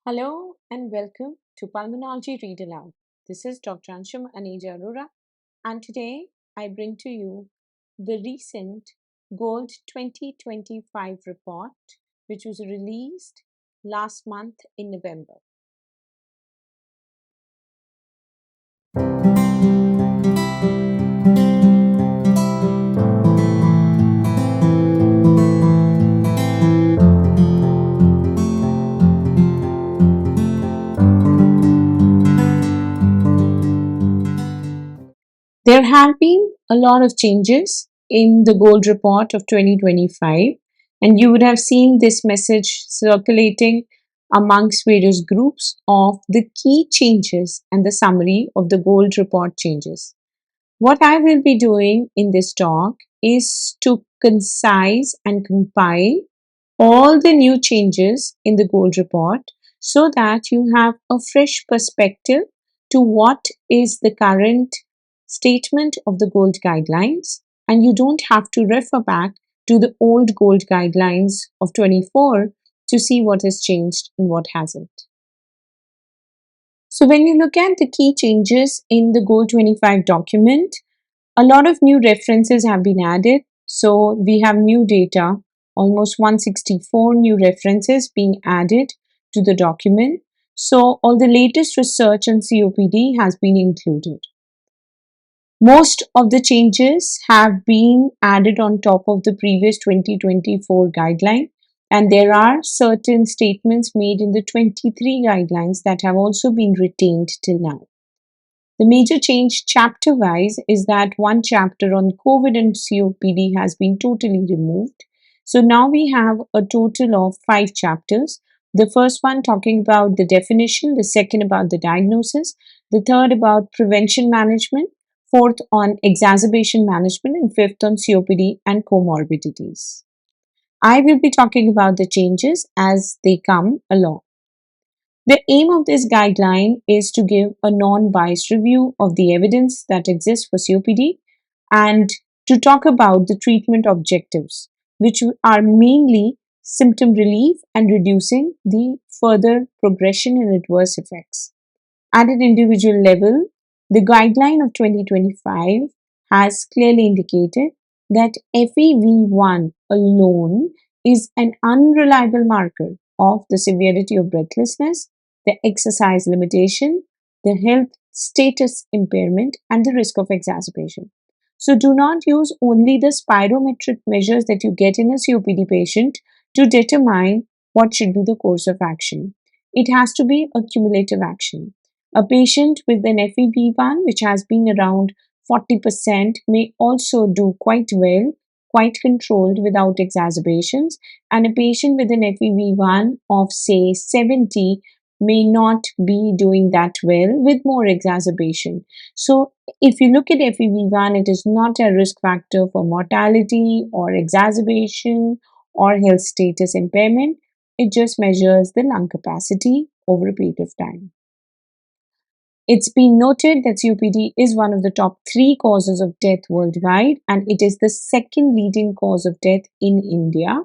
Hello and welcome to Pulmonology Read Aloud. This is Dr. Anshum Aneja Arora, and today I bring to you the recent GOLD 2025 report, which was released last month in November. There have been a lot of changes in the GOLD report of 2025, and you would have seen this message circulating amongst various groups of the key changes and the summary of the GOLD report changes. What I will be doing in this talk is to concise and compile all the new changes in the GOLD report so that you have a fresh perspective to what is the current statement of the GOLD guidelines, and you don't have to refer back to the old GOLD guidelines of 24 to see what has changed and what hasn't. So when you look at the key changes in the GOL 25 document, a lot of new references have been added. So we have new data, almost 164 new references being added to the document. So all the latest research on COPD has been included. Most of the changes have been added on top of the previous 2024 guideline, and there are certain statements made in the 23 guidelines that have also been retained till now. The major change chapter-wise is that one chapter on COVID and COPD has been totally removed. So now we have a total of 5 chapters. The first one talking about the definition, the second about the diagnosis, the third about prevention management, fourth on exacerbation management, and fifth on COPD and comorbidities. I will be talking about the changes as they come along. The aim of this guideline is to give a non-biased review of the evidence that exists for COPD and to talk about the treatment objectives, which are mainly symptom relief and reducing the further progression and adverse effects. At an individual level, the guideline of 2025 has clearly indicated that FEV1 alone is an unreliable marker of the severity of breathlessness, the exercise limitation, the health status impairment, and the risk of exacerbation. So do not use only the spirometric measures that you get in a COPD patient to determine what should be the course of action. It has to be a cumulative action. A patient with an FEV1 which has been around 40% may also do quite well, quite controlled without exacerbations, and a patient with an FEV1 of say 70 may not be doing that well with more exacerbation. So if you look at FEV1, it is not a risk factor for mortality or exacerbation or health status impairment. It just measures the lung capacity over a period of time. It's been noted that COPD is one of the top 3 causes of death worldwide, and it is the second leading cause of death in India.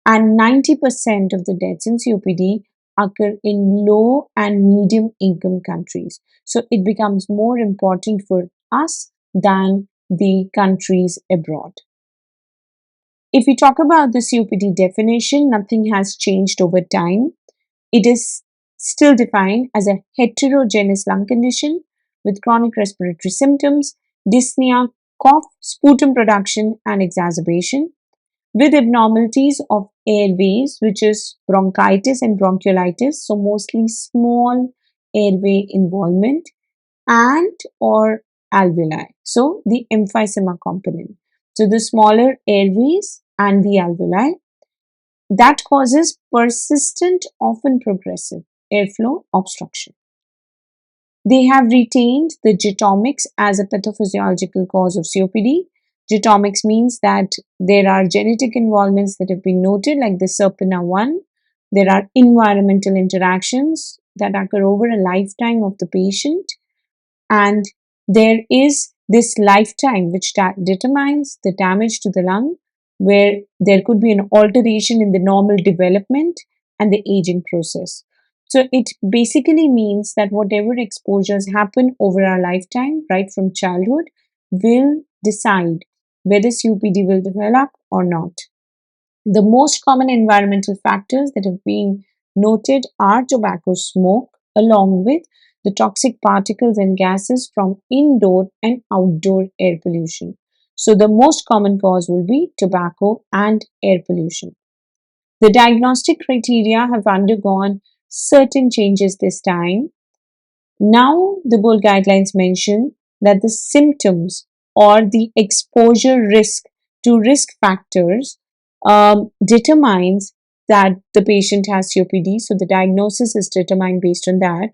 And 90% of the deaths in COPD occur in low and medium income countries. So it becomes more important for us than the countries abroad. If we talk about the COPD definition, nothing has changed over time. It is still defined as a heterogeneous lung condition with chronic respiratory symptoms, dyspnea, cough, sputum production, and exacerbation, with abnormalities of airways, which is bronchitis and bronchiolitis, so mostly small airway involvement, and or alveoli, so the emphysema component. So the smaller airways and the alveoli that causes persistent, often progressive airflow obstruction. They have retained the genomics as a pathophysiological cause of COPD. Genomics means that there are genetic involvements that have been noted, like the SERPINA1. There are environmental interactions that occur over a lifetime of the patient. And there is this lifetime which determines the damage to the lung, where there could be an alteration in the normal development and the aging process. So it basically means that whatever exposures happen over our lifetime, right from childhood, will decide whether COPD will develop or not. The most common environmental factors that have been noted are tobacco smoke, along with the toxic particles and gases from indoor and outdoor air pollution. So, the most common cause will be tobacco and air pollution. The diagnostic criteria have undergone certain changes this time. Now, the GOL guidelines mention that the symptoms or the exposure risk to risk factors determines that the patient has COPD. So, the diagnosis is determined based on that.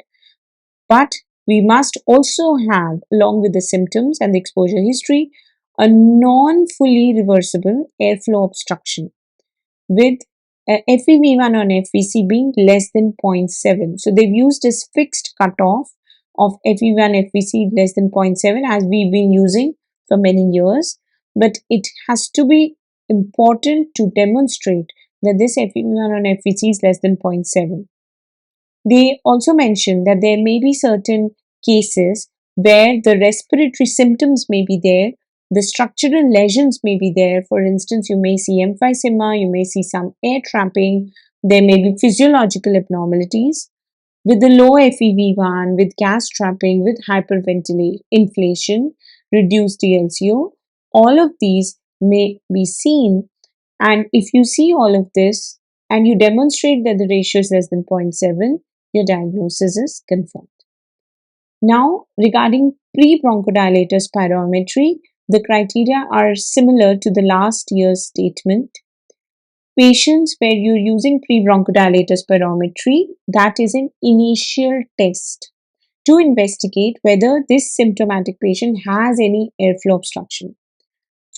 But we must also have, along with the symptoms and the exposure history, a non fully reversible airflow obstruction with FEV1 on FVC being less than zero point 0.7. So they've used this fixed cutoff of FEV1 FVC less than 0.7 as we've been using for many years. But it has to be important to demonstrate that this FEV1 on FVC is less than zero point 0.7. They also mentioned that there may be certain cases where the respiratory symptoms may be there, the structural lesions may be there. For instance, you may see emphysema, you may see some air trapping, there may be physiological abnormalities. With the low FEV1, with gas trapping, with hyperventilation, inflation, reduced DLCO, all of these may be seen. And if you see all of this and you demonstrate that the ratio is less than 0.7, your diagnosis is confirmed. Now, regarding pre-bronchodilator spirometry, the criteria are similar to the last year's statement. Patients where you're using pre-bronchodilator spirometry, that is an initial test to investigate whether this symptomatic patient has any airflow obstruction.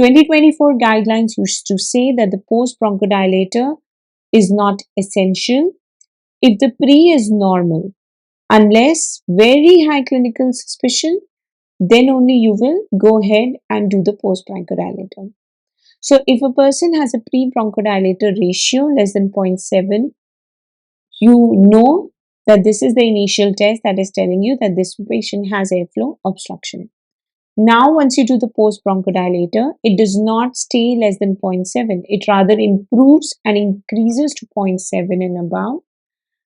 2024 guidelines used to say that the post-bronchodilator is not essential if the pre is normal. Unless very high clinical suspicion, then only you will go ahead and do the post-bronchodilator. So if a person has a pre-bronchodilator ratio less than 0.7, you know that this is the initial test that is telling you that this patient has airflow obstruction. Now, once you do the post-bronchodilator, it does not stay less than 0.7. It rather improves and increases to 0.7 and above.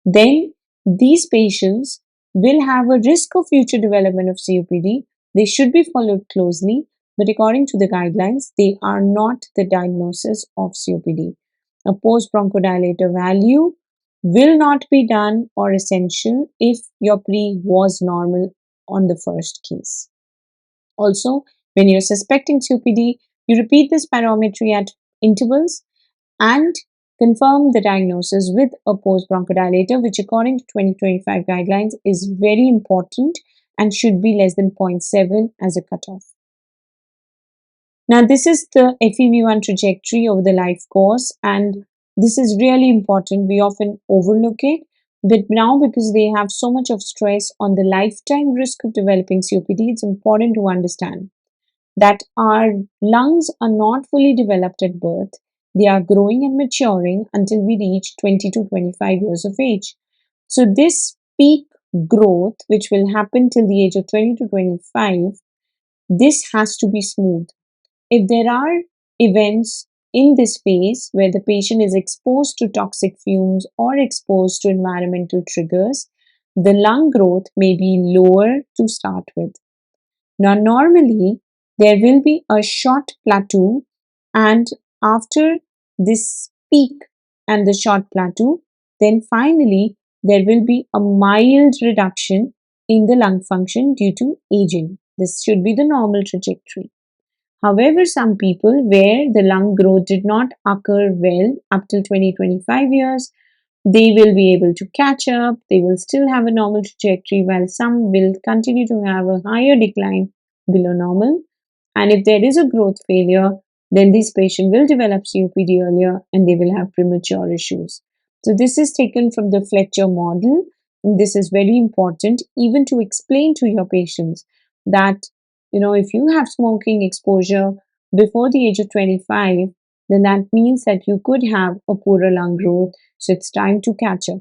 Then these patients will have a risk of future development of COPD. They should be followed closely, but according to the guidelines, they are not the diagnosis of COPD. A post-bronchodilator value will not be done or essential if your pre was normal on the first case. Also, when you're suspecting COPD, you repeat this spirometry at intervals and confirm the diagnosis with a post-bronchodilator, which according to 2025 guidelines is very important and should be less than 0.7 as a cutoff. Now, this is the FEV1 trajectory over the life course, and this is really important. We often overlook it, but now because they have so much of stress on the lifetime risk of developing COPD, it's important to understand that our lungs are not fully developed at birth. They are growing and maturing until we reach 20 to 25 years of age. So this peak growth, which will happen till the age of 20 to 25, this has to be smooth. If there are events in this phase where the patient is exposed to toxic fumes or exposed to environmental triggers, the lung growth may be lower to start with. Now, normally there will be a short plateau, and after this peak and the short plateau, then finally there will be a mild reduction in the lung function due to aging. This should be the normal trajectory. However, some people where the lung growth did not occur well up till 20-25 years, they will be able to catch up, they will still have a normal trajectory, while some will continue to have a higher decline below normal. And if there is a growth failure, then this patient will develop COPD earlier and they will have premature issues. So this is taken from the Fletcher model. And this is very important even to explain to your patients that, if you have smoking exposure before the age of 25, then that means that you could have a poorer lung growth. So it's time to catch up.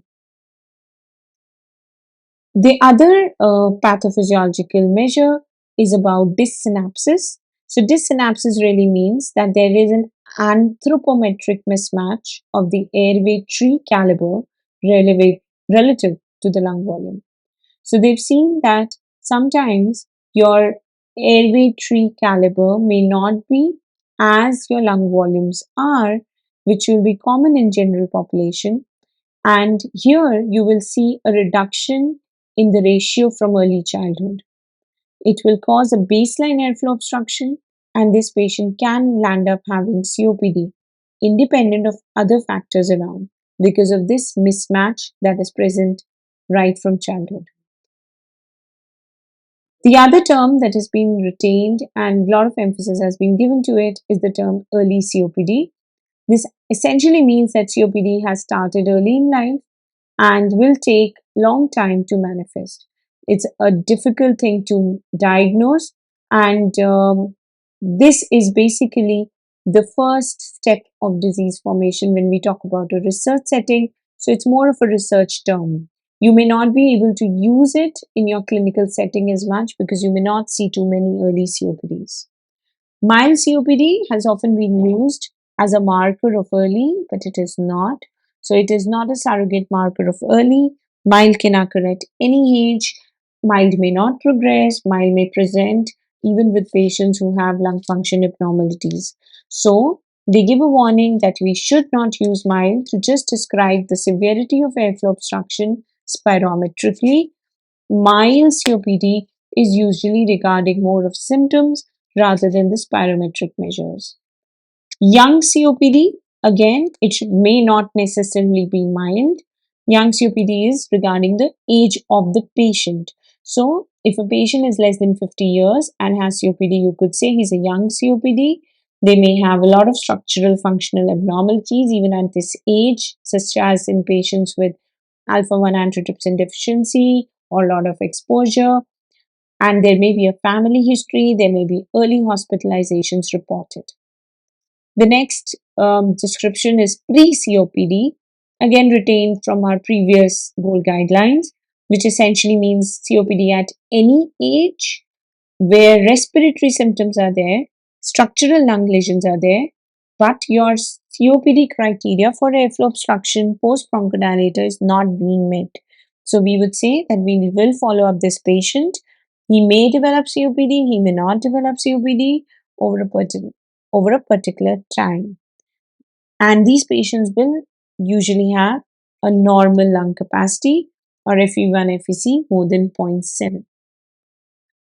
The other pathophysiological measure is about dysynapsis. So, dysynapsis really means that there is an anthropometric mismatch of the airway tree caliber relative to the lung volume. So, they've seen that sometimes your airway tree caliber may not be as your lung volumes are, which will be common in general population, and here you will see a reduction in the ratio from early childhood. It will cause a baseline airflow obstruction, and this patient can land up having COPD independent of other factors around because of this mismatch that is present right from childhood. The other term that has been retained and a lot of emphasis has been given to it is the term early COPD. This essentially means that COPD has started early in life and will take long time to manifest. It's a difficult thing to diagnose, and this is basically the first step of disease formation when we talk about a research setting. So it's more of a research term. You may not be able to use it in your clinical setting as much because you may not see too many early COPDs. Mild COPD has often been used as a marker of early, but it is not. So it is not a surrogate marker of early. Mild can occur at any age. Mild may not progress. Mild may present even with patients who have lung function abnormalities. So they give a warning that we should not use mild to just describe the severity of airflow obstruction spirometrically. Mild COPD is usually regarding more of symptoms rather than the spirometric measures. Young COPD, again, may not necessarily be mild. Young COPD is regarding the age of the patient. So, if a patient is less than 50 years and has COPD, you could say he's a young COPD. They may have a lot of structural functional abnormalities even at this age, such as in patients with alpha 1 antitrypsin deficiency or a lot of exposure. And there may be a family history, there may be early hospitalizations reported. The next description is pre-COPD, again retained from our previous GOL guidelines, which essentially means COPD at any age where respiratory symptoms are there, structural lung lesions are there, but your COPD criteria for airflow obstruction post bronchodilator is not being met. So we would say that we will follow up this patient. He may develop COPD, he may not develop COPD over a particular time. And these patients will usually have a normal lung capacity or FEV1 FEC more than 0.7.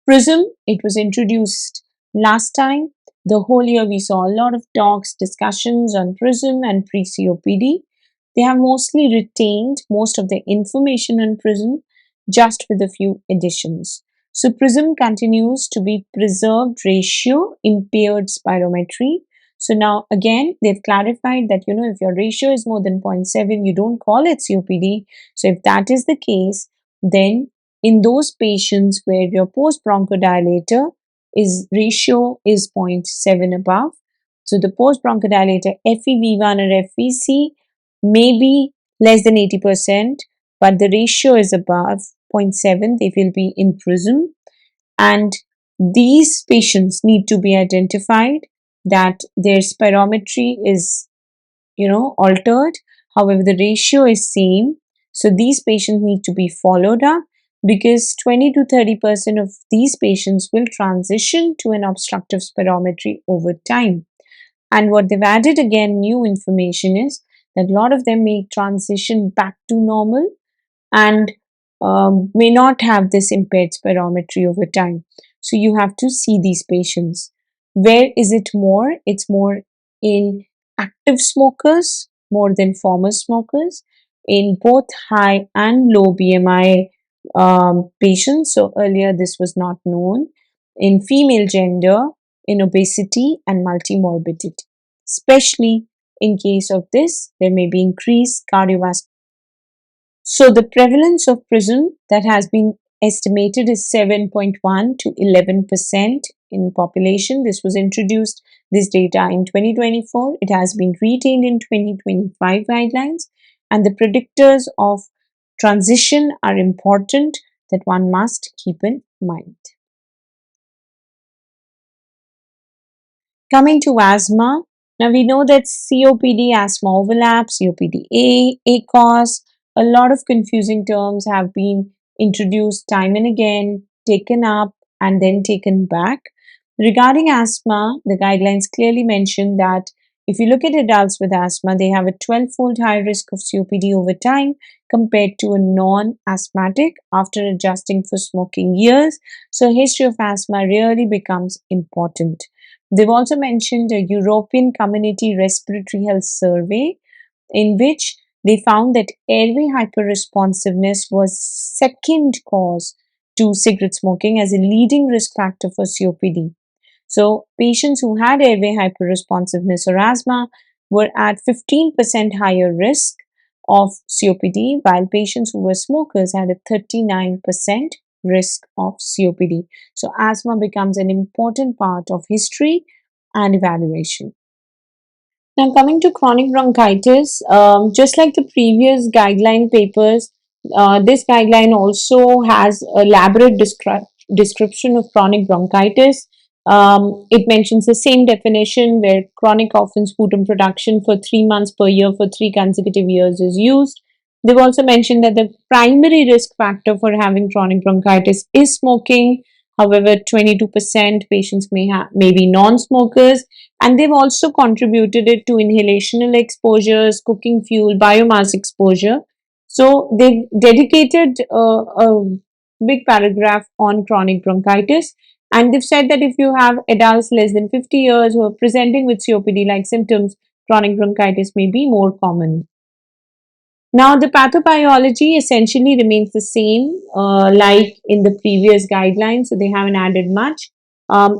Prism, it was introduced last time. The whole year we saw a lot of talks, discussions on Prism and pre-COPD. They have mostly retained most of the information on Prism, just with a few additions. So Prism continues to be preserved ratio impaired spirometry. So now again, they've clarified that, if your ratio is more than 0.7, you don't call it COPD. So if that is the case, then in those patients where your post bronchodilator is ratio is 0.7 above, so the post bronchodilator FEV1 or FVC may be less than 80%, but the ratio is above 0.7, they will be in Prism. And these patients need to be identified that their spirometry is altered, however the ratio is same. So these patients need to be followed up because 20 to 30% of these patients will transition to an obstructive spirometry over time. And what they've added, again, new information is that a lot of them may transition back to normal and may not have this impaired spirometry over time. So you have to see these patients. Where is it more? It's more in active smokers more than former smokers, in both high and low BMI patients. So earlier this was not known. In female gender, in obesity and multimorbidity. Especially in case of this, there may be increased cardiovascular. So the prevalence of Prism that has been estimated is 7.1 to 11% in population. This was introduced, this data in 2024. It has been retained in 2025 guidelines, and the predictors of transition are important that one must keep in mind. Coming to asthma, now we know that COPD, asthma overlap, COPD-A, ACOS, a lot of confusing terms have been introduced time and again, taken up and then taken back. Regarding asthma, the guidelines clearly mention that if you look at adults with asthma, they have a 12-fold higher risk of COPD over time compared to a non-asthmatic after adjusting for smoking years. So a history of asthma really becomes important. They've also mentioned a European Community Respiratory Health Survey in which they found that airway hyperresponsiveness was second cause to cigarette smoking as a leading risk factor for COPD. So patients who had airway hyperresponsiveness or asthma were at 15% higher risk of COPD, while patients who were smokers had a 39% risk of COPD. So asthma becomes an important part of history and evaluation. Now, coming to chronic bronchitis, just like the previous guideline papers, this guideline also has a elaborate description of chronic bronchitis. It mentions the same definition where chronic often sputum production for 3 months per year for 3 consecutive years is used. They've also mentioned that the primary risk factor for having chronic bronchitis is smoking. However, 22% patients may be non-smokers, and they've also contributed it to inhalational exposures, cooking fuel, biomass exposure. So they've dedicated a big paragraph on chronic bronchitis, and they've said that if you have adults less than 50 years who are presenting with COPD-like symptoms, chronic bronchitis may be more common. Now, the pathobiology essentially remains the same, like in the previous guidelines, so they haven't added much.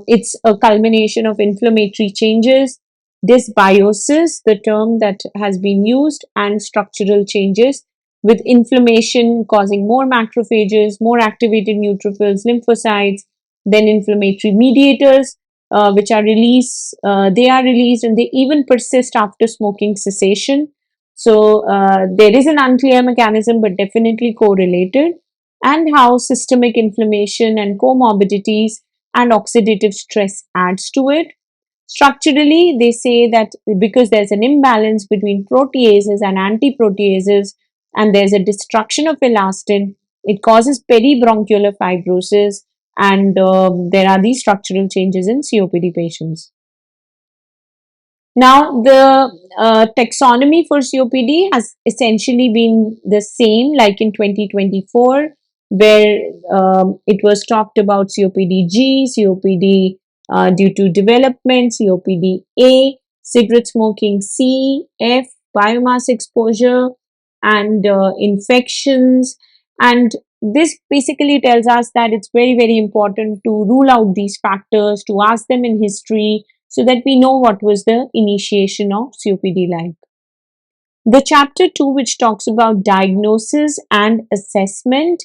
It's a culmination of inflammatory changes, dysbiosis, the term that has been used, and structural changes, with inflammation causing more macrophages, more activated neutrophils, lymphocytes, then inflammatory mediators, which are released. They are released and they even persist after smoking cessation. So there is an unclear mechanism, but definitely correlated, and how systemic inflammation and comorbidities and oxidative stress adds to it. Structurally, they say that because there's an imbalance between proteases and antiproteases, and there's a destruction of elastin, it causes peribronchial fibrosis, and there are these structural changes in COPD patients. Now, the taxonomy for COPD has essentially been the same like in 2024, where it was talked about COPD-G, COPD due to development, COPD-A, cigarette smoking C, F, biomass exposure, and infections. And this basically tells us that it's very, very important to rule out these factors, to ask them in history, so that we know what was the initiation of COPD like. The chapter 2, which talks about diagnosis and assessment,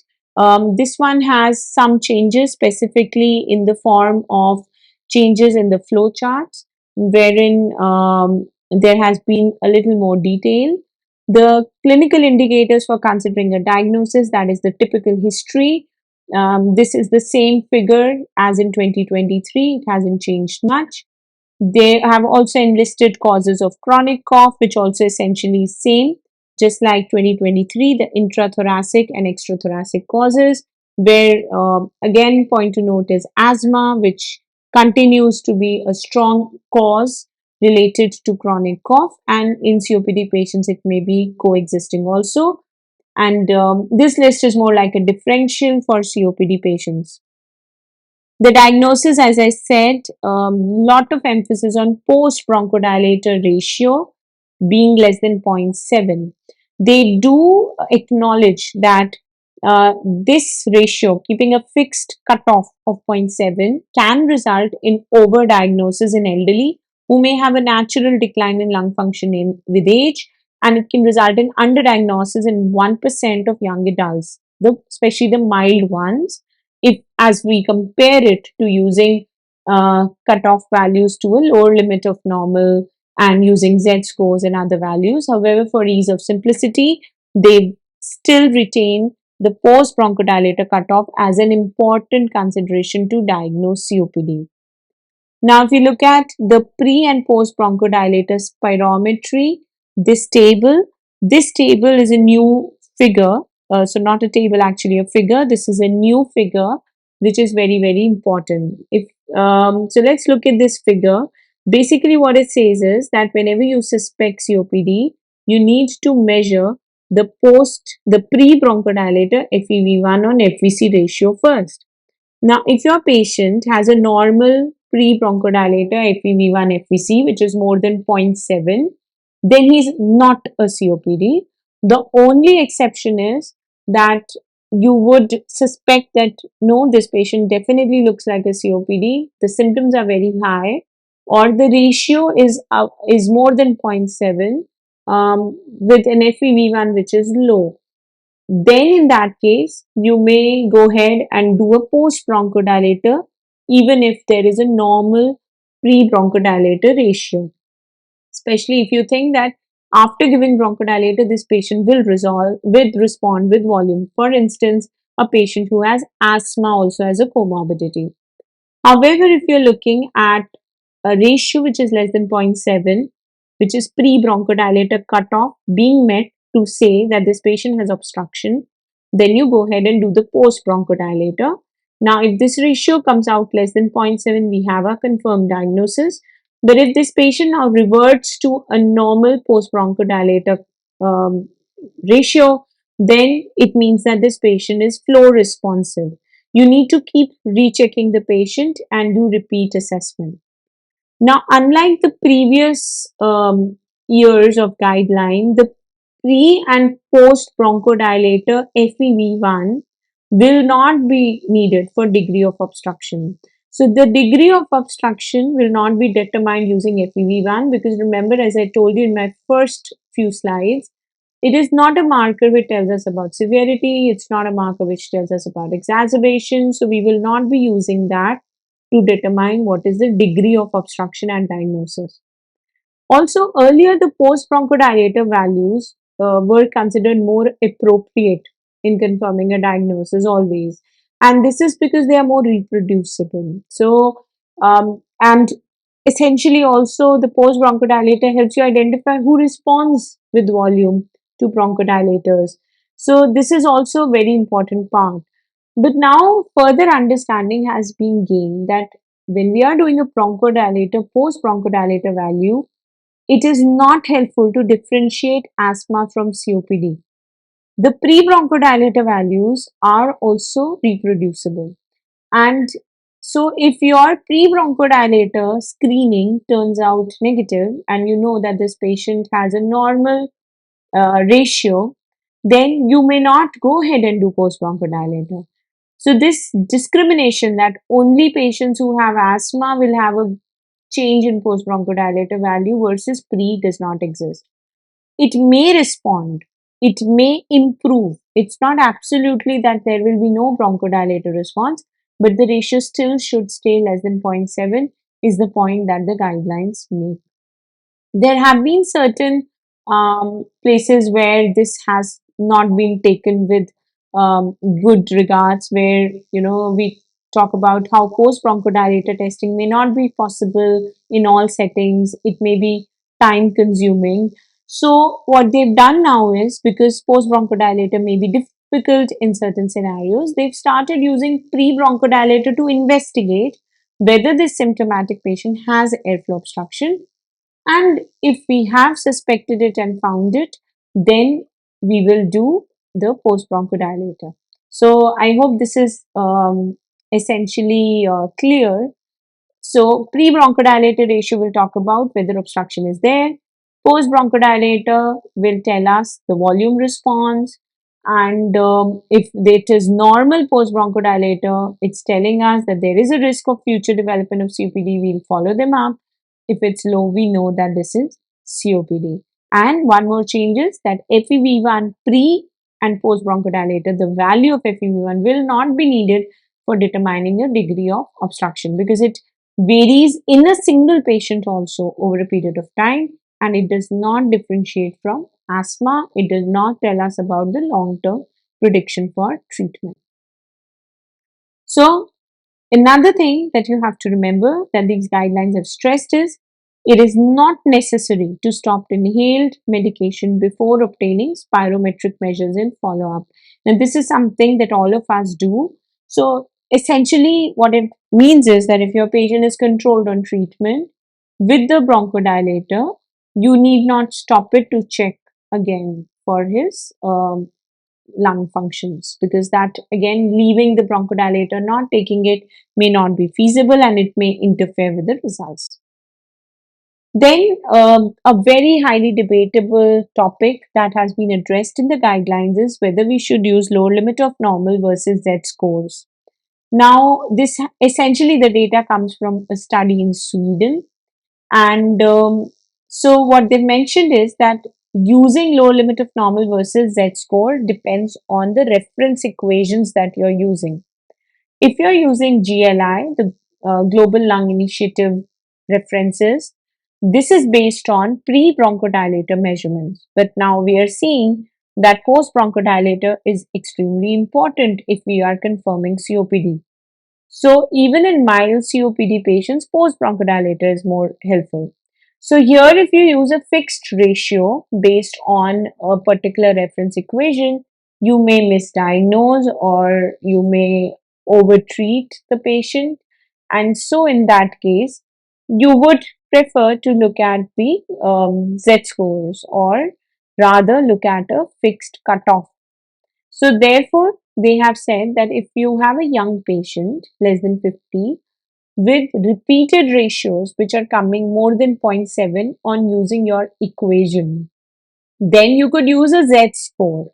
this one has some changes specifically in the form of changes in the flow charts, wherein there has been a little more detail. The clinical indicators for considering a diagnosis, that is the typical history. This is the same figure as in 2023. It hasn't changed much. They have also enlisted causes of chronic cough, which also essentially is same, just like 2023, the intrathoracic and extrathoracic causes, where again point to note is asthma, which continues to be a strong cause related to chronic cough, and in COPD patients it may be coexisting also. And this list is more like a differential for COPD patients. The diagnosis, as I said, lot of emphasis on post-bronchodilator ratio being less than 0.7. They do acknowledge that this ratio, keeping a fixed cutoff of 0.7, can result in overdiagnosis in elderly who may have a natural decline in lung function with age, and it can result in underdiagnosis in 1% of young adults, especially the mild ones, if as we compare it to using cutoff values to a lower limit of normal and using Z scores and other values. However, for ease of simplicity, they still retain the post bronchodilator cutoff as an important consideration to diagnose COPD. Now, if you look at the pre and post bronchodilator spirometry, this table is a new figure. So not a table, actually a figure. This is a new figure, which is very, very important. So let's look at this figure. Basically, what it says is that whenever you suspect COPD, you need to measure the pre-bronchodilator FEV1 on FVC ratio first. Now, if your patient has a normal pre-bronchodilator FEV1 FVC, which is more than 0.7, then he's not a COPD. The only exception is that you would suspect that no, this patient definitely looks like a COPD. The symptoms are very high, or the ratio is more than 0.7 with an FEV1 which is low. Then in that case, you may go ahead and do a post bronchodilator even if there is a normal pre-bronchodilator ratio. Especially if you think that after giving bronchodilator, this patient will respond with volume. For instance, a patient who has asthma also has a comorbidity. However, if you're looking at a ratio which is less than 0.7, which is pre-bronchodilator cutoff being met to say that this patient has obstruction, then you go ahead and do the post-bronchodilator. Now, if this ratio comes out less than 0.7, we have a confirmed diagnosis. But if this patient now reverts to a normal post-bronchodilator um, ratio, then it means that this patient is flow responsive. You need to keep rechecking the patient and do repeat assessment. Now, unlike the previous years of guideline, the pre and post bronchodilator FEV1 will not be needed for degree of obstruction. So, the degree of obstruction will not be determined using FEV1 because remember, as I told you in my first few slides, it is not a marker which tells us about severity, it's not a marker which tells us about exacerbation. So, we will not be using that to determine what is the degree of obstruction and diagnosis. Also, earlier the post-bronchodilator values were considered more appropriate in confirming a diagnosis always. And this is because they are more reproducible. So, and essentially also the post-bronchodilator helps you identify who responds with volume to bronchodilators. So, this is also a very important part. But now further understanding has been gained that when we are doing a bronchodilator, post bronchodilator value, it is not helpful to differentiate asthma from COPD. The pre-bronchodilator values are also reproducible. And so if your pre-bronchodilator screening turns out negative and you know that this patient has a normal ratio, then you may not go ahead and do post bronchodilator. So this discrimination that only patients who have asthma will have a change in post bronchodilator value versus pre does not exist. It may respond, it may improve. It's not absolutely that there will be no bronchodilator response, but the ratio still should stay less than 0.7 is the point that the guidelines make. There have been certain places where this has not been taken with good regards, where we talk about how post bronchodilator testing may not be possible in all settings. It may be time consuming. So what they've done now is, because post bronchodilator may be difficult in certain scenarios, they've started using pre bronchodilator to investigate whether this symptomatic patient has airflow obstruction, and if we have suspected it and found it, then we will do the post bronchodilator. So I hope this is essentially clear. So pre-bronchodilator ratio will talk about whether obstruction is there. Post-bronchodilator will tell us the volume response. And if it is normal post-bronchodilator, it's telling us that there is a risk of future development of COPD. We'll follow them up. If it's low, we know that this is COPD. And one more change is that FEV1 pre and post-bronchodilator, the value of FEV1 will not be needed for determining a degree of obstruction because it varies in a single patient also over a period of time, and it does not differentiate from asthma. It does not tell us about the long term prediction for treatment. So another thing that you have to remember that these guidelines have stressed is it is not necessary to stop inhaled medication before obtaining spirometric measures in follow-up. Now, this is something that all of us do. So, essentially, what it means is that if your patient is controlled on treatment with the bronchodilator, you need not stop it to check again for his lung functions, because that again, leaving the bronchodilator, not taking it, may not be feasible and it may interfere with the results. Then a very highly debatable topic that has been addressed in the guidelines is whether we should use lower limit of normal versus Z scores. Now, this essentially the data comes from a study in Sweden, and so what they've mentioned is that using lower limit of normal versus Z score depends on the reference equations that you're using. If you're using GLI, the Global Lung Initiative references, this is based on pre-bronchodilator measurements. But now we are seeing that post-bronchodilator is extremely important if we are confirming COPD. So even in mild COPD patients, post-bronchodilator is more helpful. So here, if you use a fixed ratio based on a particular reference equation, you may misdiagnose or you may overtreat the patient. And so in that case, you would prefer to look at the Z scores, or rather look at a fixed cutoff. So therefore, they have said that if you have a young patient, less than 50, with repeated ratios which are coming more than 0.7 on using your equation, then you could use a Z score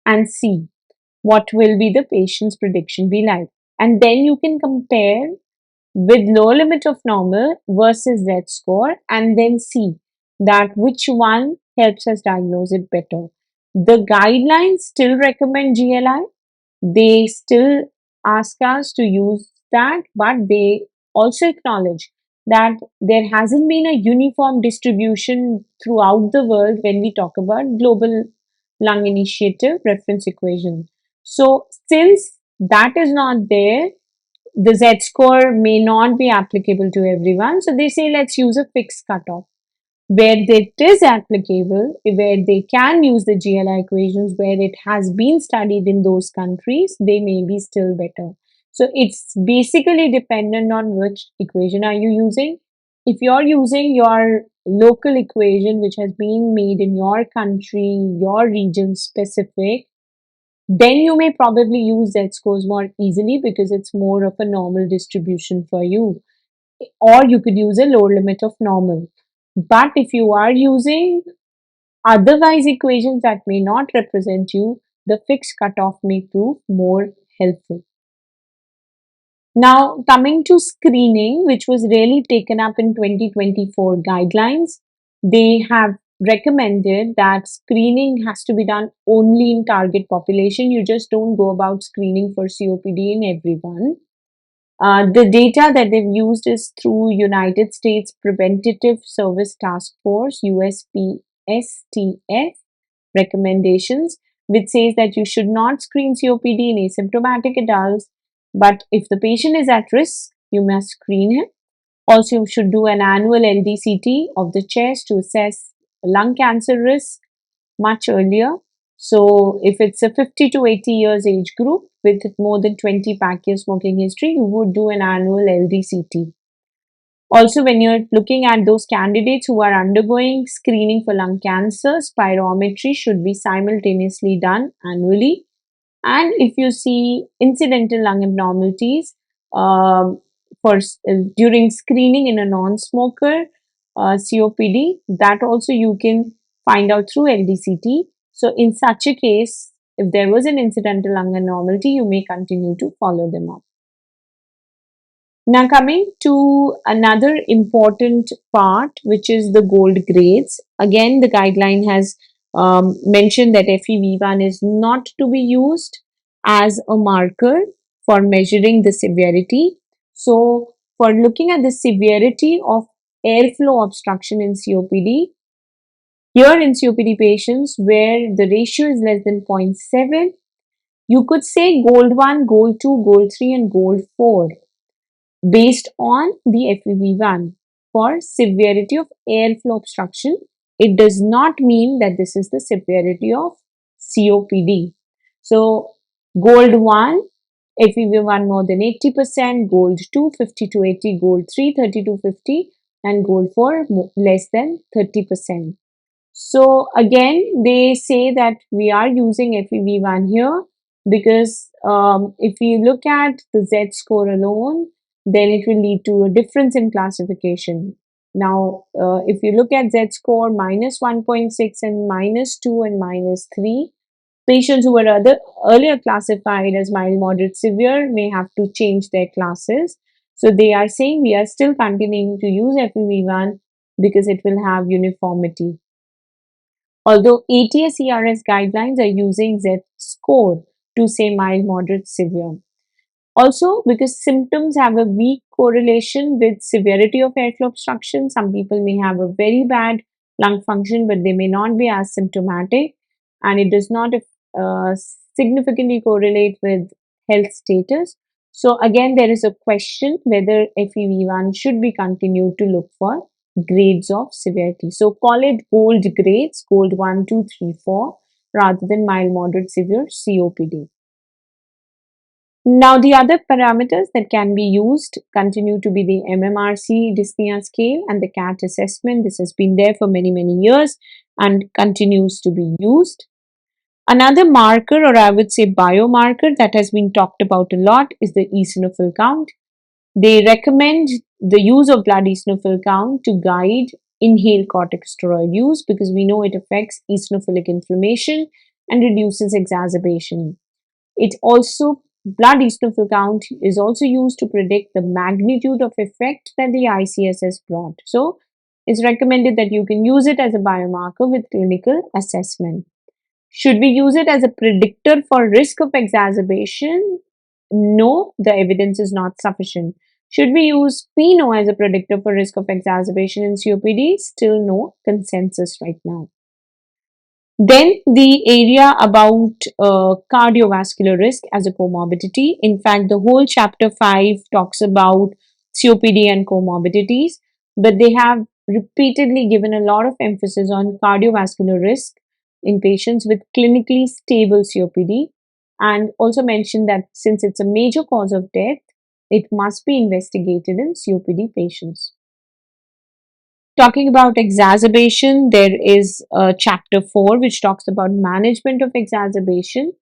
and see what will be the patient's prediction be like. And then you can compare with lower limit of normal versus Z score and then see that which one helps us diagnose it better. The guidelines still recommend GLI. They still ask us to use that, but they also acknowledge that there hasn't been a uniform distribution throughout the world when we talk about Global Lung Initiative reference equation. So since that is not there, the Z score may not be applicable to everyone. So they say let's use a fixed cutoff. Where it is applicable, where they can use the GLI equations, where it has been studied in those countries, they may be still better. So it's basically dependent on which equation are you using. If you're using your local equation, which has been made in your country, your region specific, then you may probably use Z scores more easily because it's more of a normal distribution for you. Or you could use a lower limit of normal. But if you are using otherwise equations that may not represent you, the fixed cutoff may prove more helpful. Now, coming to screening, which was really taken up in 2024 guidelines, they have recommended that screening has to be done only in target population. You just don't go about screening for COPD in everyone. The data that they've used is through United States Preventative Service Task Force, USPSTF recommendations, which says that you should not screen COPD in asymptomatic adults, but if the patient is at risk, you must screen him. Also, you should do an annual LDCT of the chest to assess lung cancer risk much earlier. So if it's a 50 to 80 years age group with more than 20 pack year smoking history, you would do an annual LDCT. Also, when you're looking at those candidates who are undergoing screening for lung cancer, spirometry should be simultaneously done annually. And if you see incidental lung abnormalities for during screening in a non-smoker COPD, that also you can find out through LDCT. So in such a case, if there was an incidental lung abnormality, you may continue to follow them up. Now coming to another important part, which is the gold grades. Again, the guideline has mentioned that FEV1 is not to be used as a marker for measuring the severity. So for looking at the severity of airflow obstruction in COPD, here in COPD patients where the ratio is less than 0.7, You could say GOLD 1, GOLD 2, GOLD 3, and GOLD 4 based on the FEV1 for severity of airflow obstruction. It does not mean that this is the severity of COPD. So, GOLD 1, FEV1 more than 80%, GOLD 2, 50 to 80, GOLD 3, 30 to 50, and GOLD 4, less than 30%. So again, they say that we are using FEV1 here because if we look at the Z score alone, then it will lead to a difference in classification. Now, if you look at Z score minus 1.6 and minus 2 and minus 3, patients who were earlier classified as mild, moderate, severe may have to change their classes. So they are saying we are still continuing to use FEV1 because it will have uniformity. Although ATS-ERS guidelines are using Z-score to say mild, moderate, severe. Also, because symptoms have a weak correlation with severity of airflow obstruction, some people may have a very bad lung function, but they may not be as symptomatic, and it does not significantly correlate with health status. So again, there is a question whether FEV1 should be continued to look for grades of severity. So call it GOLD grades, GOLD 1, 2, 3, 4, rather than mild, moderate, severe COPD. Now, the other parameters that can be used continue to be the MMRC dyspnea scale and the CAT assessment. This has been there for many, many years and continues to be used. Another marker, or I would say biomarker, that has been talked about a lot is the eosinophil count. They recommend the use of blood eosinophil count to guide inhaled corticosteroid use because we know it affects eosinophilic inflammation and reduces exacerbation. It also, blood eosinophil count is also used to predict the magnitude of effect that the ICS has brought. So, it's recommended that you can use it as a biomarker with clinical assessment. Should we use it as a predictor for risk of exacerbation? No, the evidence is not sufficient. Should we use PNO as a predictor for risk of exacerbation in COPD? Still no consensus right now. Then the area about cardiovascular risk as a comorbidity. In fact, the whole chapter 5 talks about COPD and comorbidities, but they have repeatedly given a lot of emphasis on cardiovascular risk in patients with clinically stable COPD, and also mentioned that since it's a major cause of death, it must be investigated in COPD patients. Talking about exacerbation, there is chapter 4 which talks about management of exacerbation.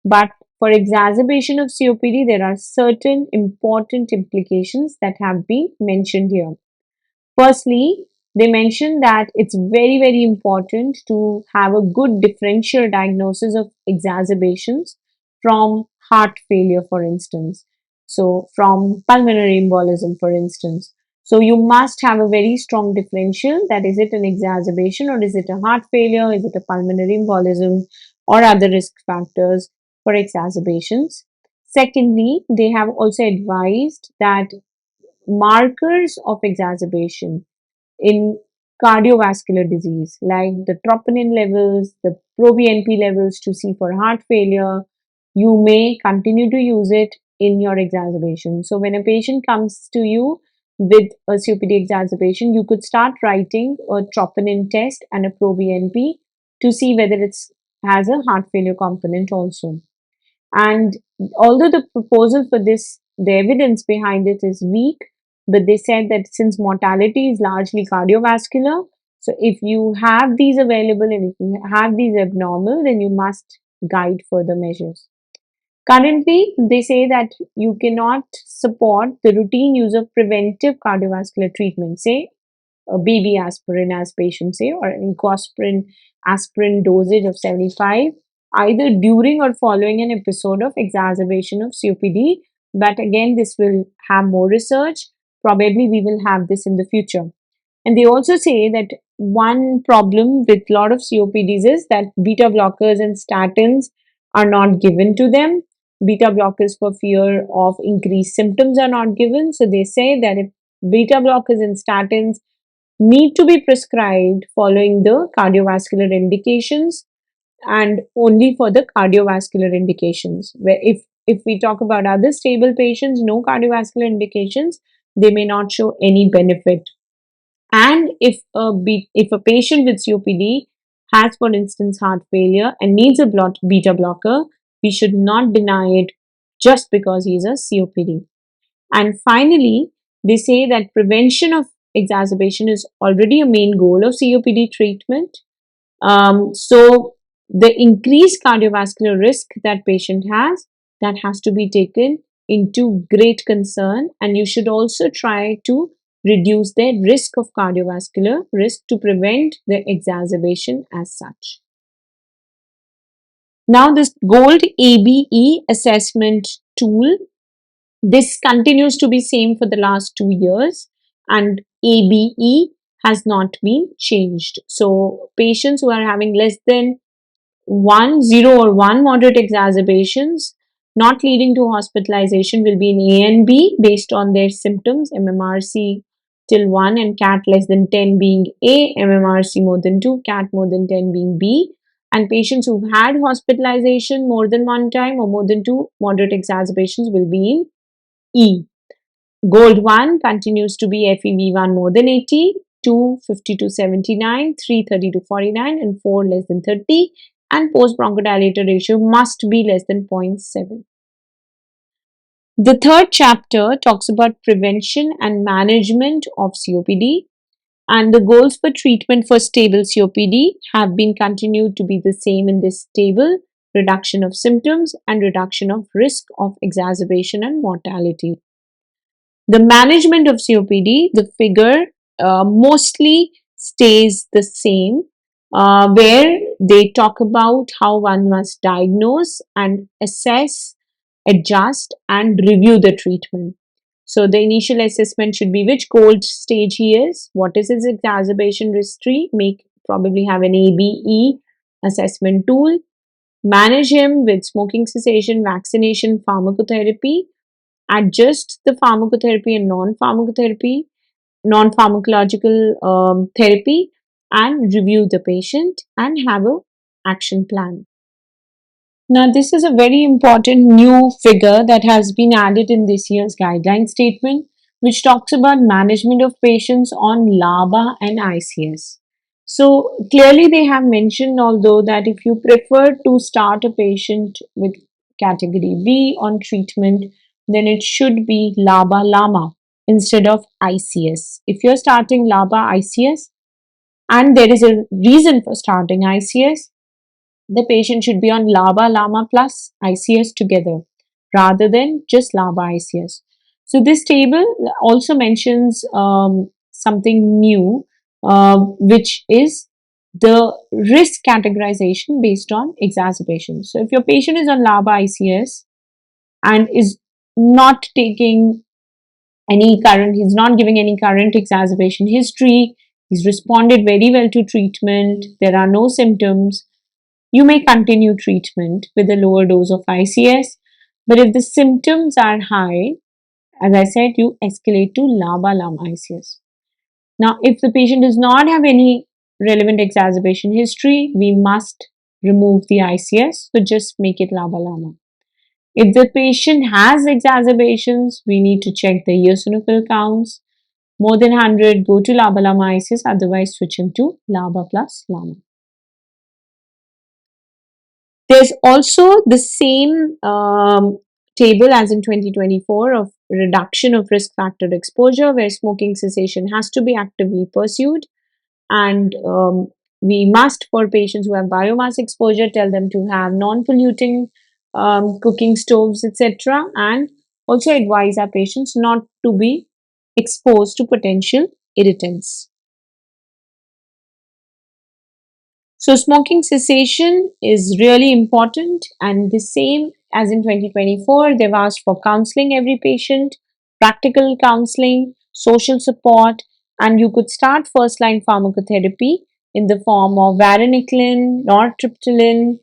But for exacerbation of COPD, there are certain important implications that have been mentioned here. Firstly, they mention that it's very, very important to have a good differential diagnosis of exacerbations from heart failure, for instance. So, from pulmonary embolism, for instance. So, you must have a very strong differential that is it an exacerbation or is it a heart failure, is it a pulmonary embolism or other risk factors for exacerbations. Secondly, they have also advised that markers of exacerbation in cardiovascular disease like the troponin levels, the proBNP levels to see for heart failure, you may continue to use it in your exacerbation. So when a patient comes to you with a COPD exacerbation, you could start writing a troponin test and a proBNP to see whether it has a heart failure component also. And although the proposal for this, the evidence behind it is weak, but they said that since mortality is largely cardiovascular, so if you have these available and if you have these abnormal, then you must guide further measures. Currently, they say that you cannot support the routine use of preventive cardiovascular treatment, say a baby aspirin, as patients say, or an encosprin aspirin dosage of 75, either during or following an episode of exacerbation of COPD. But again, this will have more research. Probably we will have this in the future. And they also say that one problem with a lot of COPDs is that beta blockers and statins are not given to them. Beta blockers for fear of increased symptoms are not given. So they say that if beta blockers and statins need to be prescribed following the cardiovascular indications, and only for the cardiovascular indications. Where if we talk about other stable patients, no cardiovascular indications, they may not show any benefit. And if a patient with COPD has, for instance, heart failure and needs a beta blocker, we should not deny it just because he is a COPD. And finally, they say that prevention of exacerbation is already a main goal of COPD treatment. So the increased cardiovascular risk that patient has, that has to be taken into great concern, and you should also try to reduce their risk of cardiovascular risk to prevent the exacerbation as such. Now this GOLD ABE assessment tool, this continues to be same for the last 2 years, and ABE has not been changed. So patients who are having less than 1, 0 or 1 moderate exacerbations not leading to hospitalization will be in A and B based on their symptoms, MMRC till 1 and CAT less than 10 being A, MMRC more than 2, CAT more than 10 being B. And patients who've had hospitalization more than one time or more than 2 moderate exacerbations will be in E. Gold 1 continues to be FEV1 more than 80, 2 50 to 79, 3 30 to 49, and 4 less than 30, and post bronchodilator ratio must be less than 0.7. The third chapter talks about prevention and management of COPD, and the goals for treatment for stable COPD have been continued to be the same in this table: reduction of symptoms and reduction of risk of exacerbation and mortality. The management of COPD, the figure mostly stays the same, where they talk about how one must diagnose and assess, adjust, and review the treatment. So the initial assessment should be which GOLD stage he is, what is his exacerbation history, probably have an ABE assessment tool, manage him with smoking cessation, vaccination, pharmacotherapy, adjust the pharmacotherapy and non-pharmacological therapy, and review the patient and have a action plan. Now, this is a very important new figure that has been added in this year's guideline statement, which talks about management of patients on LABA and ICS. So clearly they have mentioned, although, that if you prefer to start a patient with category B on treatment, then it should be LABA LAMA instead of ICS. If you're starting LABA ICS and there is a reason for starting ICS, the patient should be on LABA LAMA plus ICS together rather than just LABA ICS. So this table also mentions something new, which is the risk categorization based on exacerbation. So if your patient is on LABA ICS and is not taking any current, he's not giving any current exacerbation history, he's responded very well to treatment, there are no symptoms, you may continue treatment with a lower dose of ICS. But if the symptoms are high, as I said, you escalate to LABA-LAMA ICS. Now, if the patient does not have any relevant exacerbation history, we must remove the ICS, so just make it LABA-LAMA. If the patient has exacerbations, we need to check the eosinophil counts. More than 100, go to LABA-LAMA ICS, otherwise switch him to LABA plus LAMA. There's also the same table as in 2024 of reduction of risk factor exposure, where smoking cessation has to be actively pursued, and we must, for patients who have biomass exposure, tell them to have non-polluting cooking stoves, etc., and also advise our patients not to be exposed to potential irritants. So smoking cessation is really important, and the same as in 2024, they've asked for counseling every patient, practical counseling, social support, and you could start first-line pharmacotherapy in the form of varenicline, nortriptyline,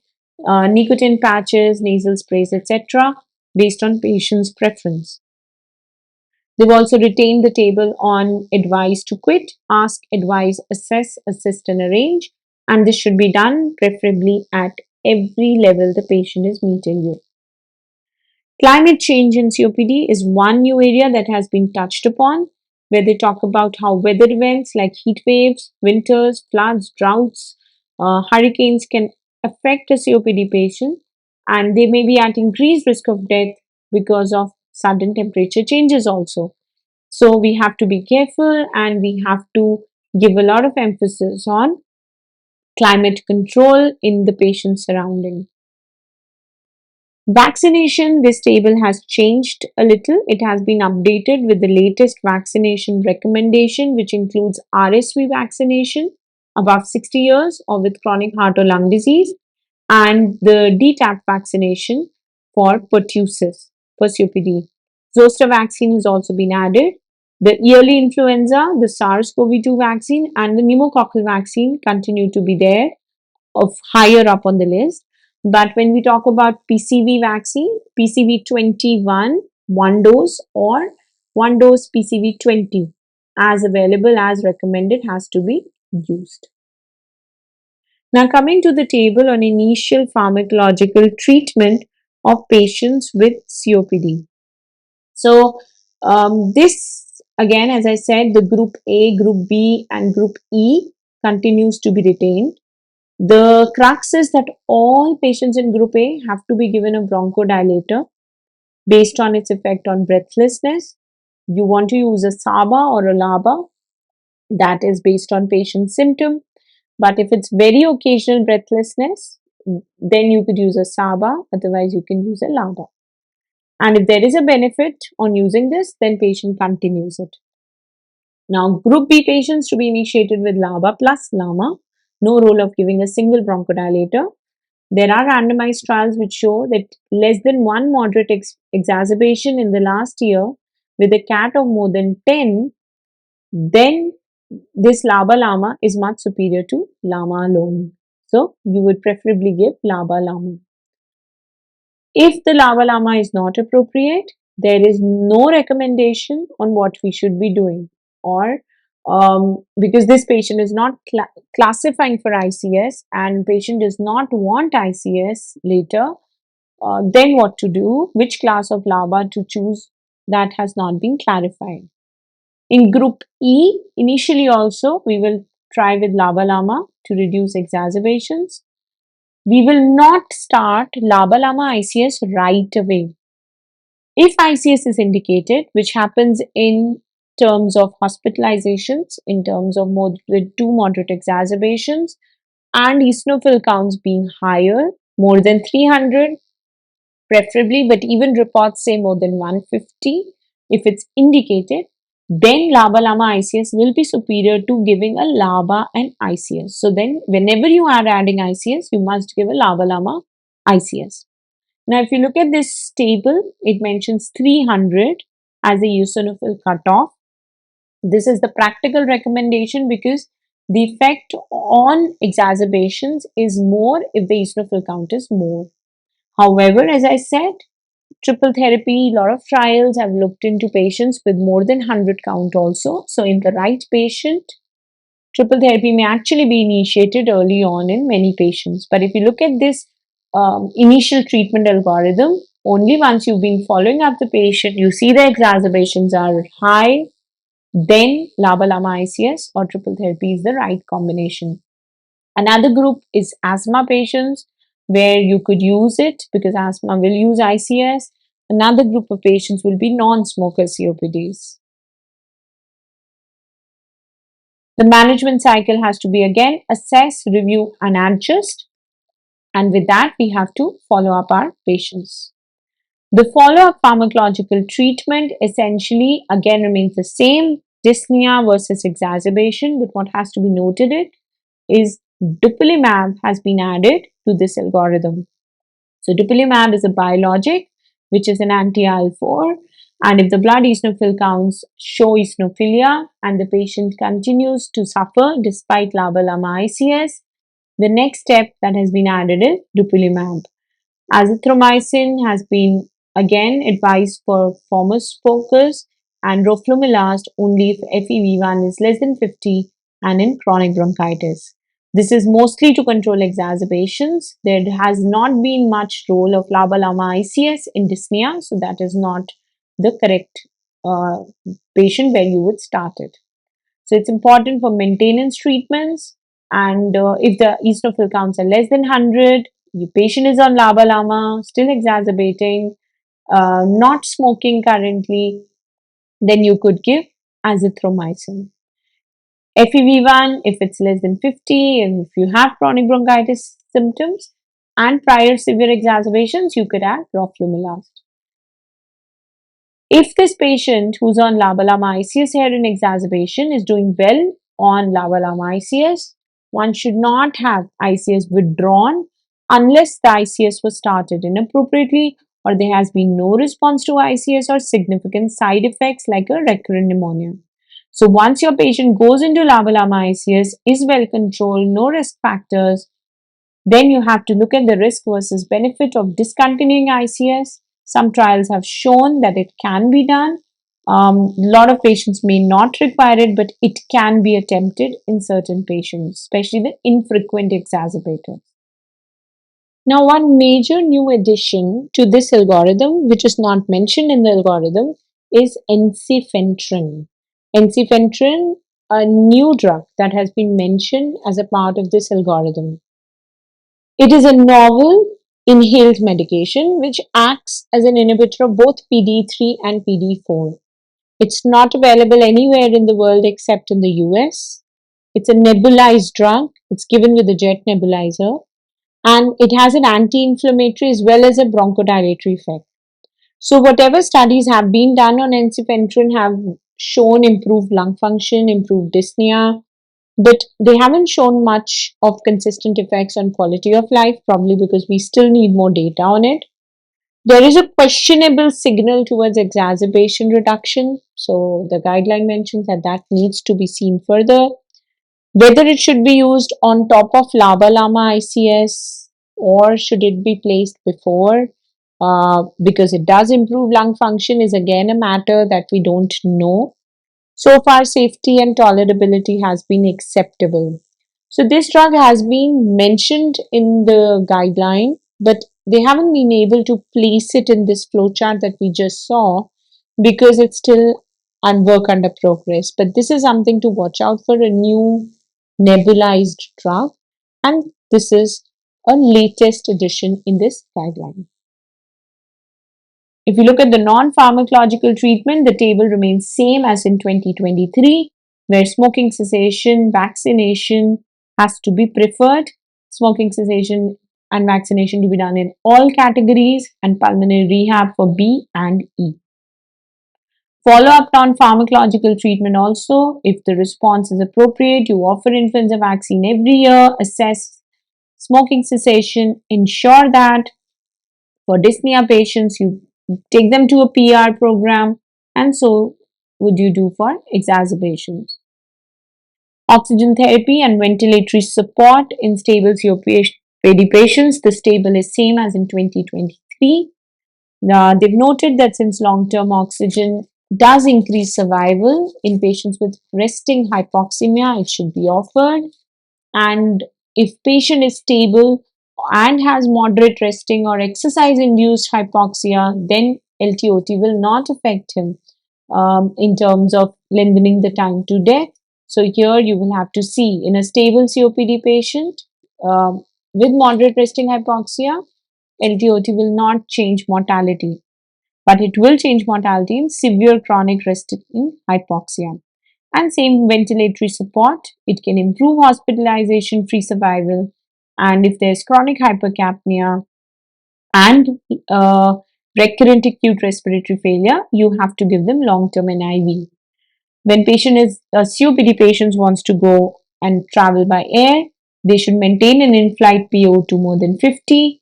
nicotine patches, nasal sprays, etc., based on patient's preference. They've also retained the table on advise to quit, ask, advise, assess, assist, and arrange, And this should be done preferably at every level the patient is meeting you. Climate change in COPD is one new area that has been touched upon, where they talk about how weather events like heat waves, winters, floods, droughts, hurricanes can affect a COPD patient, and they may be at increased risk of death because of sudden temperature changes also. So we have to be careful and we have to give a lot of emphasis on climate control in the patient surrounding. Vaccination, this table has changed a little. It has been updated with the latest vaccination recommendation, which includes RSV vaccination above 60 years or with chronic heart or lung disease, and the DTaP vaccination for pertussis, for COPD. Zoster vaccine has also been added. The yearly influenza, the SARS-CoV-2 vaccine, and the pneumococcal vaccine continue to be there of higher up on the list. But when we talk about PCV vaccine, PCV 21, one dose or one dose PCV 20 as available as recommended has to be used. Now coming to the table on initial pharmacological treatment of patients with COPD. So this again, as I said, the group A, group B and group E continues to be retained. The crux is that all patients in group A have to be given a bronchodilator based on its effect on breathlessness. You want to use a SABA or a LABA, that is based on patient symptom. But if it's very occasional breathlessness, then you could use a SABA, otherwise you can use a LABA. And if there is a benefit on using this, then patient continues it. Now, group B patients to be initiated with LABA plus LAMA, no role of giving a single bronchodilator. There are randomized trials which show that less than one moderate exacerbation in the last year with a CAT of more than 10, then this LABA-LAMA is much superior to LAMA alone. So, you would preferably give LABA-LAMA. If the LABA-LAMA is not appropriate, there is no recommendation on what we should be doing, or because this patient is not classifying for ICS and patient does not want ICS later, then what to do, which class of LABA to choose, that has not been clarified. In group E, initially also we will try with LABA-LAMA to reduce exacerbations. We will not start LABA-LAMA ICS right away. If ICS is indicated, which happens in terms of hospitalizations, in terms of more than 2 moderate exacerbations, and eosinophil counts being higher, more than 300 preferably, but even reports say more than 150, if it's indicated, then LABA-LAMA ICS will be superior to giving a LABA and ICS. So then whenever you are adding ICS, you must give a LABA-LAMA ICS. Now, if you look at this table, it mentions 300 as a eosinophil cutoff. This is the practical recommendation because the effect on exacerbations is more if the eosinophil count is more. However, as I said, triple therapy, a lot of trials have looked into patients with more than 100 count also. So, in the right patient, triple therapy may actually be initiated early on in many patients. But if you look at this initial treatment algorithm, only once you've been following up the patient, you see the exacerbations are high, then LABA-LAMA ICS or triple therapy is the right combination. Another group is asthma patients where you could use it because asthma will use ICS. Another group of patients will be non-smoker COPDs. The management cycle has to be again assess, review and adjust. And with that, we have to follow up our patients. The follow-up pharmacological treatment essentially again remains the same, dyspnea versus exacerbation, but what has to be noted is dupilumab has been added to this algorithm. So dupilumab is a biologic which is an anti-IL-4, and if the blood eosinophil counts show eosinophilia and the patient continues to suffer despite LABA-LAMA ICS, the next step that has been added is dupilumab. Azithromycin has been again advised for former smokers and roflumilast only if FEV1 is less than 50 and in chronic bronchitis. This is mostly to control exacerbations. There has not been much role of LABA/LAMA ICS in dyspnea, so that is not the correct uh, patient where you would start it. So it's important for maintenance treatments, and if the eosinophil counts are less than 100, your patient is on LABA/LAMA, still exacerbating, not smoking currently, then you could give azithromycin. FEV1, if it's less than 50, and if you have chronic bronchitis symptoms and prior severe exacerbations, you could add roflumilast. If this patient who's on LABA/LAMA ICS here in exacerbation is doing well on LABA/LAMA ICS, one should not have ICS withdrawn unless the ICS was started inappropriately or there has been no response to ICS or significant side effects like a recurrent pneumonia. So once your patient goes into LABA/LAMA ICS, is well controlled, no risk factors, then you have to look at the risk versus benefit of discontinuing ICS. Some trials have shown that it can be done. A lot of patients may not require it, but it can be attempted in certain patients, especially the infrequent exacerbators. Now, one major new addition to this algorithm, which is not mentioned in the algorithm, is ensifentrine. Ensifentrine, a new drug that has been mentioned as a part of this algorithm. It is a novel inhaled medication which acts as an inhibitor of both PD3 and PD4. It's not available anywhere in the world except in the US. It's a nebulized drug. It's given with a jet nebulizer, and it has an anti-inflammatory as well as a bronchodilatory effect. So whatever studies have been done on ensifentrine have shown improved lung function, improved dyspnea, but they haven't shown much of consistent effects on quality of life, probably because we still need more data on it. There is a questionable signal towards exacerbation reduction, so the guideline mentions that that needs to be seen further. Whether it should be used on top of LABA/LAMA ICS or should it be placed before, because it does improve lung function, is again a matter that we don't know. So far, safety and tolerability has been acceptable. So this drug has been mentioned in the guideline, but they haven't been able to place it in this flowchart that we just saw because it's still on work under progress. But this is something to watch out for, a new nebulized drug, and this is a latest addition in this guideline. If you look at the non-pharmacological treatment, the table remains same as in 2023, where smoking cessation, vaccination has to be preferred. Smoking cessation and vaccination to be done in all categories, and pulmonary rehab for B and E. Follow-up non-pharmacological treatment also. If the response is appropriate, you offer influenza vaccine every year, assess smoking cessation, ensure that for dyspnea patients, you take them to a PR program, and so would you do for exacerbations. Oxygen therapy and ventilatory support in stable COPD patients. This table is same as in 2023. They've noted that since long-term oxygen does increase survival in patients with resting hypoxemia, it should be offered. And if patient is stable and has moderate resting or exercise induced hypoxia, then LTOT will not affect him in terms of lengthening the time to death. So here you will have to see in a stable COPD patient with moderate resting hypoxia, LTOT will not change mortality, but it will change mortality in severe chronic resting hypoxia. And same ventilatory support, it can improve hospitalization free survival. And if there's chronic hypercapnia and recurrent acute respiratory failure, you have to give them long-term NIV. When patient is COPD patients wants to go and travel by air, they should maintain an in-flight PO2 more than 50.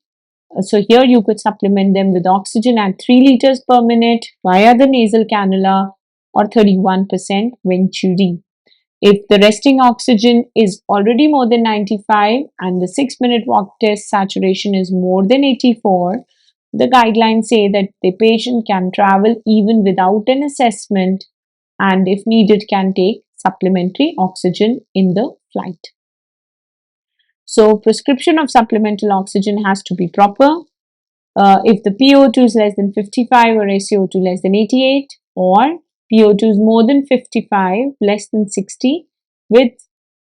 So here you could supplement them with oxygen at 3 liters per minute via the nasal cannula or 31% Venturi. If the resting oxygen is already more than 95 and the 6-minute walk test saturation is more than 84, the guidelines say that the patient can travel even without an assessment and if needed can take supplementary oxygen in the flight. So prescription of supplemental oxygen has to be proper. If the PO2 is less than 55 or SCO2 less than 88, or PO2 is more than 55, less than 60, with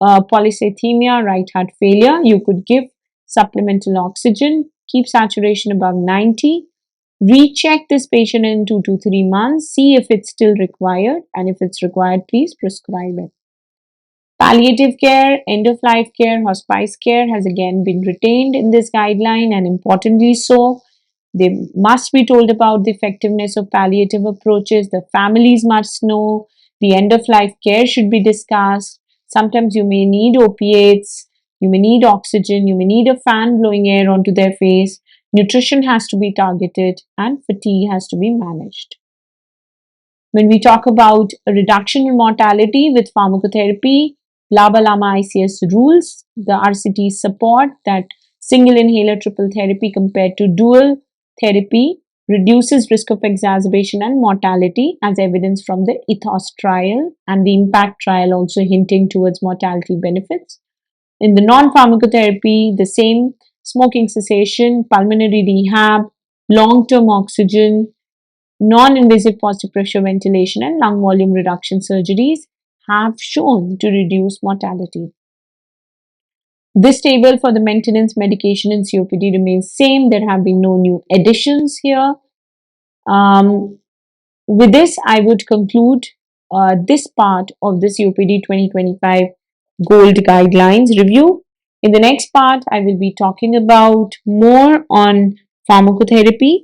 polycythemia, right heart failure, you could give supplemental oxygen, keep saturation above 90, recheck this patient in 2 to 3 months, see if it's still required, and if it's required, please prescribe it. Palliative care, end of life care, hospice care has again been retained in this guideline, and importantly so. They must be told about the effectiveness of palliative approaches. The families must know. The end of life care should be discussed. Sometimes you may need opiates, you may need oxygen, you may need a fan blowing air onto their face. Nutrition has to be targeted and fatigue has to be managed. When we talk about a reduction in mortality with pharmacotherapy, LABA-LAMA ICS rules, the RCTs support that single inhaler triple therapy compared to dual therapy reduces risk of exacerbation and mortality, as evidenced from the ethos trial and the impact trial also hinting towards mortality benefits. In the non-pharmacotherapy, the same smoking cessation, pulmonary rehab, long-term oxygen, non-invasive positive pressure ventilation and lung volume reduction surgeries have shown to reduce mortality. This table for the maintenance medication in COPD remains same. There have been no new additions here. With this, I would conclude this part of the COPD 2025 GOLD Guidelines review. In the next part, I will be talking about more on pharmacotherapy,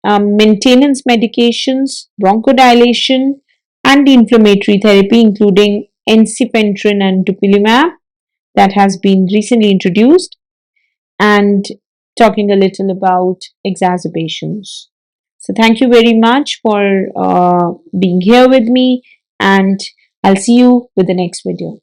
maintenance medications, bronchodilation, anti-inflammatory therapy, including ensifentrine and dupilumab that has been recently introduced, and talking a little about exacerbations. So thank you very much for being here with me, and I'll see you with the next video.